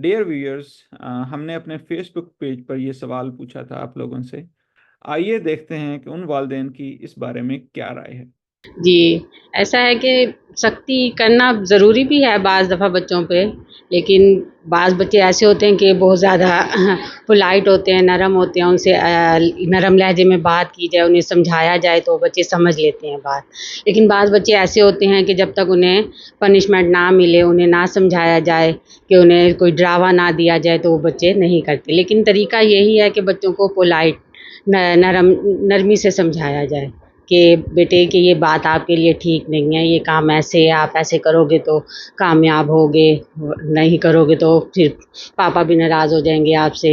Dear viewers, हमने अपने Facebook page पर ये सवाल पूछा था आप लोगों से। आइए देखते हैं कि उन वालिदैन की इस बारे में क्या राय है। जी, ऐसा है कि सख्ती करना ज़रूरी भी है बाज़ दफ़ा बच्चों पे, लेकिन बाज़ बच्चे ऐसे होते हैं कि बहुत ज़्यादा पोलाइट होते हैं, नरम होते हैं, उनसे नरम लहजे में बात की जाए, उन्हें समझाया जाए तो बच्चे समझ लेते हैं बात। लेकिन बाज़ बच्चे ऐसे होते हैं कि जब तक उन्हें पनिशमेंट ना मिले, उन्हें ना समझाया जाए, कि उन्हें कोई डरावा ना दिया जाए तो वो बच्चे नहीं करते। लेकिन तरीका यही है कि बच्चों को पोलाइट नरमी से समझाया जाए कि बेटे कि ये बात आपके लिए ठीक नहीं है, ये काम ऐसे है, आप ऐसे करोगे तो कामयाब होगे, नहीं करोगे तो फिर पापा भी नाराज़ हो जाएंगे आपसे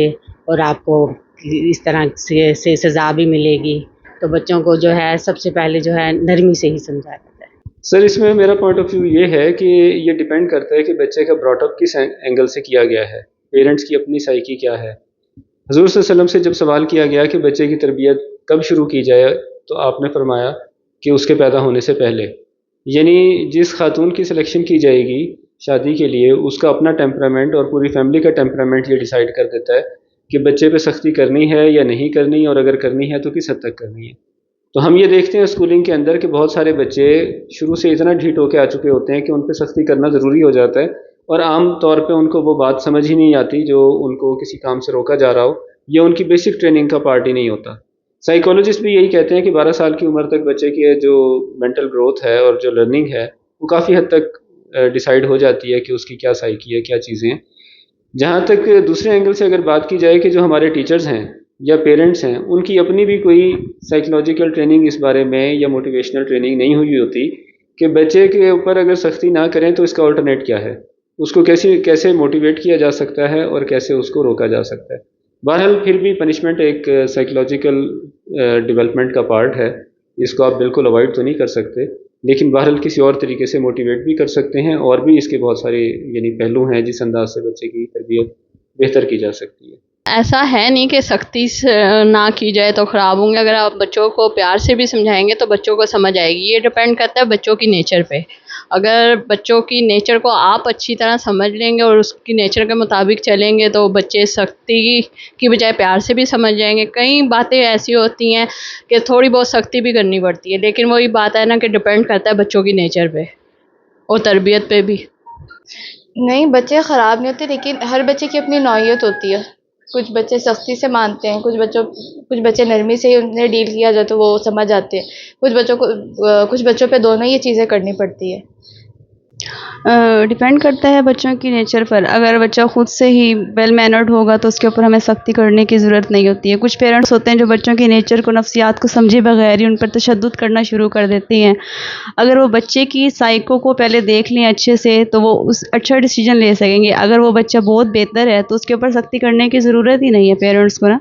और आपको इस तरह से सज़ा भी मिलेगी। तो बच्चों को जो है सबसे पहले जो है नरमी से ही समझाया जाता है। सर, इसमें मेरा पॉइंट ऑफ व्यू ये है कि ये डिपेंड करता है कि बच्चे का ब्रॉटअप किस एंगल से किया गया है, पेरेंट्स की अपनी साइकी क्या है। हजूर सल्लल्लाहु अलैहि वसल्लम से जब सवाल किया गया कि बच्चे की तरबियत कब शुरू की जाए, तो आपने फरमाया कि उसके पैदा होने से पहले। यानी जिस खातून की सिलेक्शन की जाएगी शादी के लिए, उसका अपना टेम्परामेंट और पूरी फैमिली का टेम्परामेंट ये डिसाइड कर देता है कि बच्चे पे सख्ती करनी है या नहीं करनी, और अगर करनी है तो किस हद तक करनी है। तो हम ये देखते हैं स्कूलिंग के अंदर कि बहुत सारे बच्चे शुरू से इतना ढीठ होकर आ चुके होते हैं कि उन पे सख्ती करना ज़रूरी हो जाता है, और आम तौर पे उनको वो बात समझ ही नहीं आती जो उनको किसी काम से रोका जा रहा हो, ये उनकी बेसिक ट्रेनिंग का पार्ट ही नहीं होता। साइकोलॉजिस्ट भी यही कहते हैं कि 12 साल की उम्र तक बच्चे की जो मेंटल ग्रोथ है और जो लर्निंग है वो काफ़ी हद तक डिसाइड हो जाती है कि उसकी क्या साइकी है, क्या चीज़ें हैं। जहाँ तक दूसरे एंगल से अगर बात की जाए कि जो हमारे टीचर्स हैं या पेरेंट्स हैं, उनकी अपनी भी कोई साइकोलॉजिकल ट्रेनिंग इस बारे में या मोटिवेशनल ट्रेनिंग नहीं हुई होती कि बच्चे के ऊपर अगर सख्ती ना करें तो इसका अल्टरनेट क्या है, उसको कैसे कैसे मोटिवेट किया जा सकता है और कैसे उसको रोका जा सकता है। बहरहाल फिर भी पनिशमेंट एक साइकोलॉजिकल डेवलपमेंट का पार्ट है, इसको आप बिल्कुल अवॉइड तो नहीं कर सकते, लेकिन बहरहाल किसी और तरीके से मोटिवेट भी कर सकते हैं, और भी इसके बहुत सारे यानी पहलू हैं जिस अंदाज से बच्चे की तरबियत बेहतर की जा सकती है। ऐसा है नहीं कि सख्ती से ना की जाए तो ख़राब होंगे। अगर आप बच्चों को प्यार से भी समझाएंगे तो बच्चों को समझ आएगी। ये डिपेंड करता है बच्चों की नेचर पे। अगर बच्चों की नेचर को आप अच्छी तरह समझ लेंगे और उसकी नेचर के मुताबिक चलेंगे तो बच्चे सख्ती की बजाय प्यार से भी समझ जाएंगे। कई बातें ऐसी होती हैं कि थोड़ी बहुत सख्ती भी करनी पड़ती है, लेकिन वही बात है ना कि डिपेंड करता है बच्चों की नेचर पे और तरबियत पे भी। नहीं, बच्चे ख़राब नहीं होते, लेकिन हर बच्चे की अपनी नौइयत होती है। कुछ बच्चे सख्ती से मानते हैं, कुछ बच्चे नरमी से ही उन्हें डील किया जाए तो वो समझ आते हैं। कुछ बच्चों पे दोनों ये चीज़ें करनी पड़ती है। डिपेंड करता है बच्चों की नेचर पर। अगर बच्चा खुद से ही वेल मैनर्ड होगा तो उसके ऊपर हमें सख्ती करने की ज़रूरत नहीं होती है। कुछ पेरेंट्स होते हैं जो बच्चों की नेचर को, नफ्सियात को समझे बगैर ही उन पर तशद्दुद करना शुरू कर देते हैं। अगर वो बच्चे की साइको को पहले देख लें अच्छे से तो वो उस अच्छा डिसीजन ले सकेंगे। अगर वो बच्चा बहुत बेहतर है तो उसके ऊपर सख्ती करने की ज़रूरत ही नहीं है पेरेंट्स को ना।